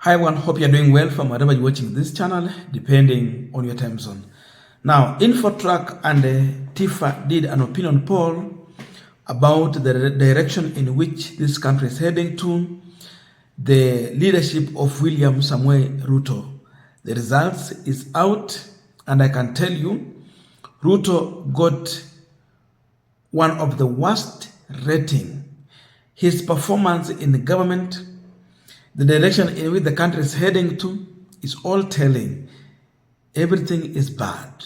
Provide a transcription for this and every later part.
Hi everyone, hope you're doing well from wherever you're watching this channel, depending on your time zone. Now, Infortrak and TIFA did an opinion poll about the direction in which this country is heading to, the leadership of William Samuel Ruto. The results is out, and I can tell you, Ruto got one of the worst rating. His performance in the government, the direction in which the country is heading to, is all telling. Everything is bad.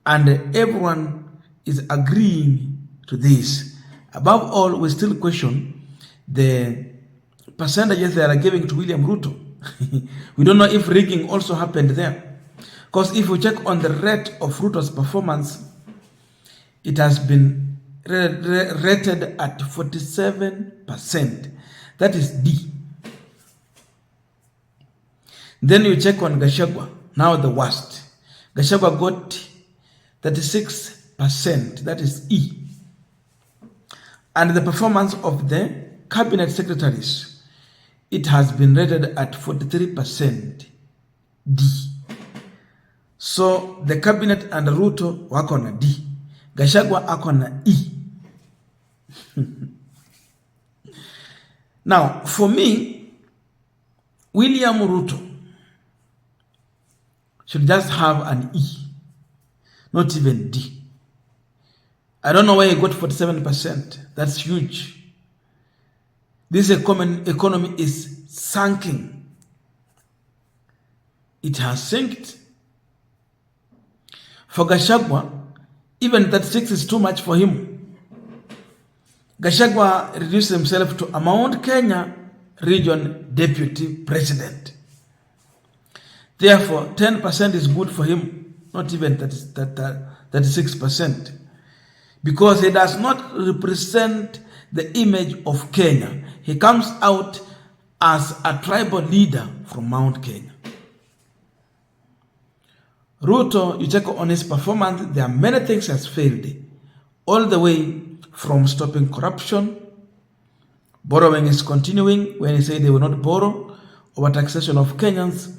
And everyone is agreeing to this. Above all, we still question the percentages they are giving to William Ruto. We don't know if rigging also happened there. Because if we check on the rate of Ruto's performance, it has been rated at 47%. That is D. Then you check on Gachagua, now the worst. Gachagua got 36%, that is E. And the performance of the cabinet secretaries, it has been rated at 43% D. So the cabinet and Ruto wako na D. Gachagua ako na E. Now, for me, William Ruto should just have an E, not even D. I don't know why he got 47%. That's huge. This economy is sinking. It has sinked. For Gachagua, even that 6 is too much for him. Gachagua reduced himself to a Mount Kenya region deputy president. Therefore, 10% is good for him, not even 36%. Because he does not represent the image of Kenya. He comes out as a tribal leader from Mount Kenya. Ruto, you check on his performance, there are many things he has failed. All the way from stopping corruption, borrowing is continuing when he said they will not borrow, over taxation of Kenyans,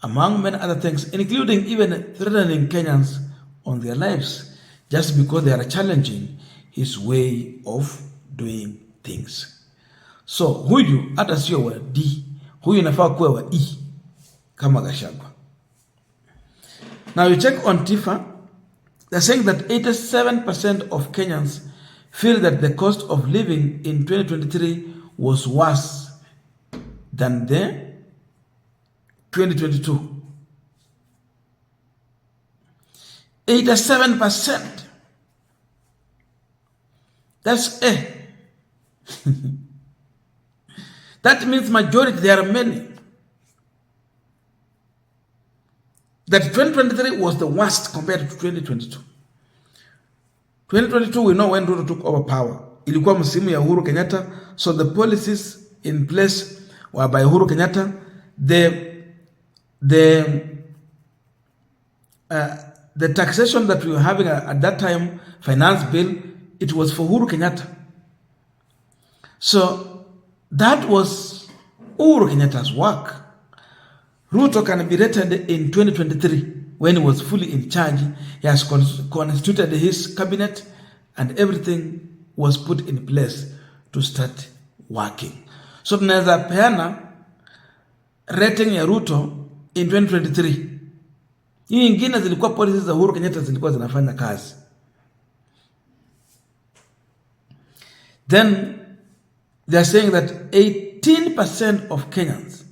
among many other things, including even threatening Kenyans on their lives, just because they are challenging his way of doing things. So, huyu hata sio wa D, huyu inafaa kuwa wa E, kama Gachagua. Now you check on TIFA, they're saying that 87% of Kenyans feel that the cost of living in 2023 was worse than the 2022. 87%. That's A. That means majority, there are many. That 2023 was the worst compared to 2022. 2022, we know when Ruto took over power. Ilikuwa msimu ya Uhuru Kenyatta, so the policies in place were by Uhuru Kenyatta. The taxation that we were having at that time, finance bill, it was for Uhuru Kenyatta. So that was Uhuru Kenyatta's work. Ruto can be rated in 2023 when he was fully in charge. He has constituted his cabinet and everything was put in place to start working. So tunaweza peana rating ya Ruto in 2023. Hii ingine zilikuwa policies za Uhuru Kenyatta zilikuwa zinafanya kazi. Then they are saying that 18% of Kenyans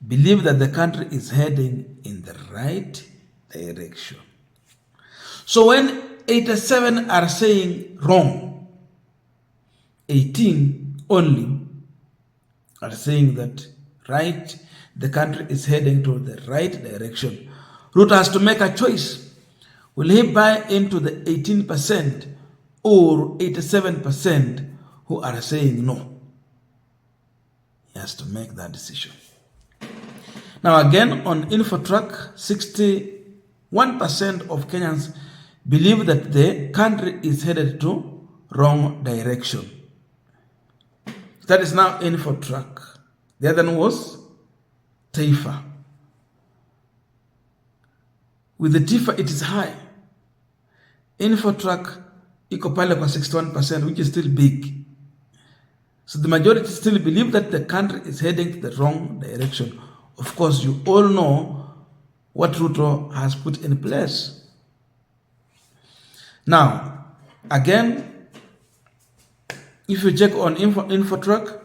believe that the country is heading in the right direction. So when 87 are saying wrong, 18 only are saying that right, the country is heading to the right direction. Ruto has to make a choice. Will he buy into the 18% or 87% who are saying no? He has to make that decision. Now again, on Infortrak, 61% of Kenyans believe that the country is headed to wrong direction. That is now Infortrak. The other one was taifa. With the Tifa it is high. Infortrak iko pale kwa 61%, which is still big. So the majority still believe that the country is heading to the wrong direction. Of course, you all know what Ruto has put in place. Now, again, if you check on Infortrak,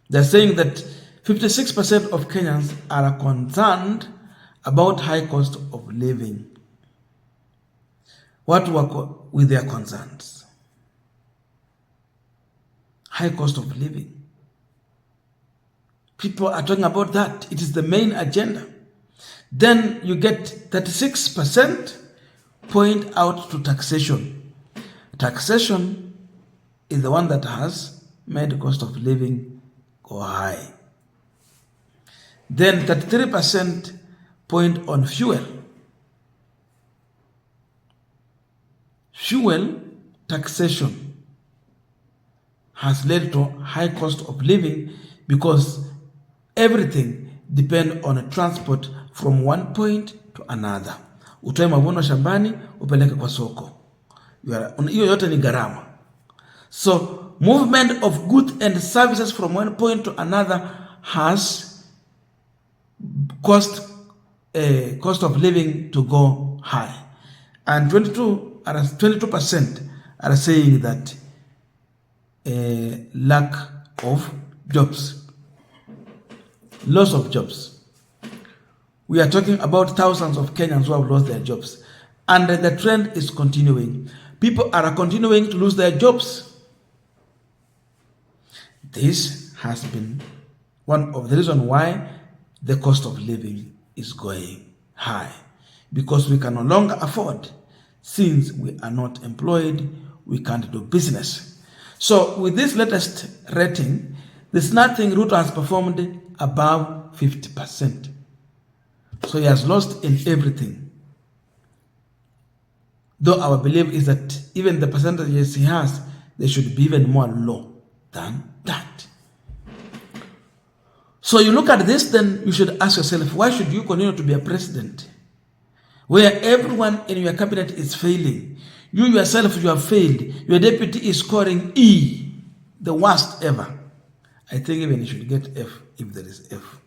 they're saying that 56% of Kenyans are concerned about high cost of living. What work with their concerns? High cost of living. People are talking about that. It is the main agenda. Then you get 36% point out to taxation. Taxation is the one that has made the cost of living go high. Then 33% point on fuel. Fuel taxation has led to high cost of living because everything depends on transport from one point to another. Utoe mavuno shambani upeleke kwa soko. Hiyo yote ni gharama. So movement of goods and services from one point to another has caused cost of living to go high. And 22% are saying that lack of jobs, loss of jobs. We are talking about thousands of Kenyans who have lost their jobs. And the trend is continuing. People are continuing to lose their jobs. This has been one of the reasons why the cost of living is going high. Because we can no longer afford. Since we are not employed, we can't do business. So with this latest rating, there's nothing Ruto has performed above 50%. So he has lost in everything. Though our belief is that even the percentages he has, they should be even more low than that. So you look at this, then you should ask yourself, why should you continue to be a president where everyone in your cabinet is failing? You yourself, you have failed. Your deputy is scoring E, the worst ever. I think even you should get F if there is F.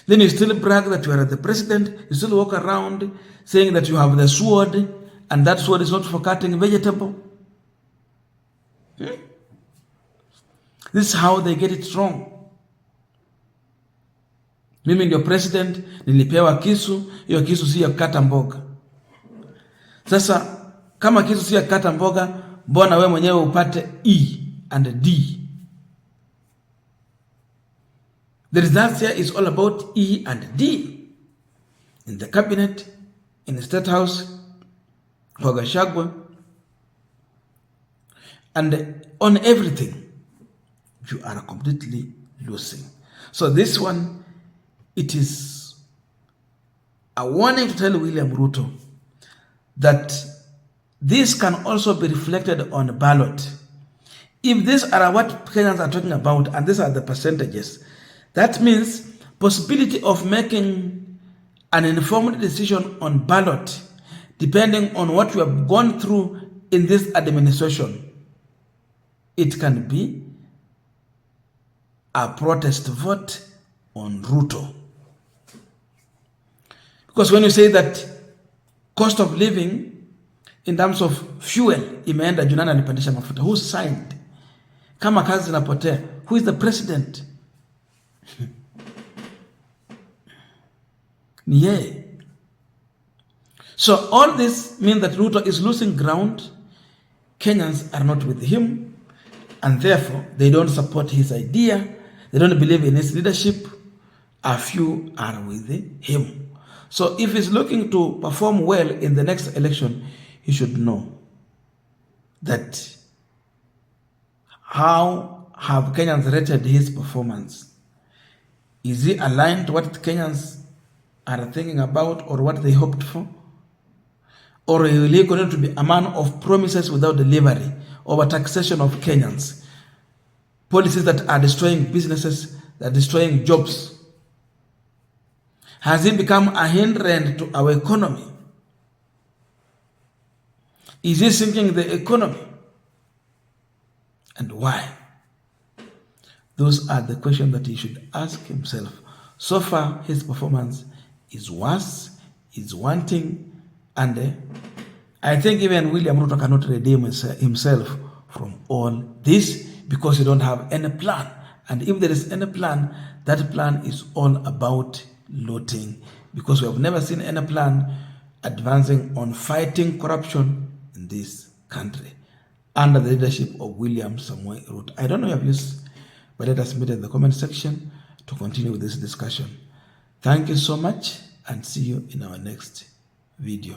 Then you still brag that you are the president. You still walk around saying that you have the sword, and that sword is not for cutting vegetable. This is how they get it wrong. Mimi ndio president, nilipewa kisu, hiyo kisu si ya kukata mboga. Sasa kama kisu si ya kukata mboga, mbona wewe mwenyewe upate E and D? The results here is all about E and D. In the cabinet, in the Statehouse, for Gachagua, and on everything, you are completely losing. So this one, it is a warning to tell William Ruto that this can also be reflected on the ballot. If these are what Kenyans are talking about, and these are the percentages, that means possibility of making an informed decision on ballot, depending on what you have gone through in this administration. It can be a protest vote on Ruto. Because when you say that cost of living in terms of fuel imeenda juu, nani alipandisha mafuta? Who signed? Kama kazi zinapotea, who is the president? Ni yeye. So all this means that Ruto is losing ground. Kenyans are not with him, and therefore they don't support his idea. They don't believe in his leadership. A few are with him. So if he's looking to perform well in the next election, he should know that how have Kenyans rated his performance. Is he aligned to what Kenyans are thinking about or what they hoped for? Or will he continue to be a man of promises without delivery, over taxation of Kenyans, policies that are destroying businesses They're destroying jobs. Has he become a hindrance to our economy? Is he sinking the economy? And why? Those are the questions that he should ask himself. So far, his performance is worse, is wanting, and I think even William Ruto cannot redeem himself from all this because he don't have any plan. And if there is any plan, that plan is all about looting, because we have never seen any plan advancing on fighting corruption in this country under the leadership of William Samoei Ruto. I don't know your views, but let us meet in the comment section to continue with this discussion. Thank you so much, and see you in our next video.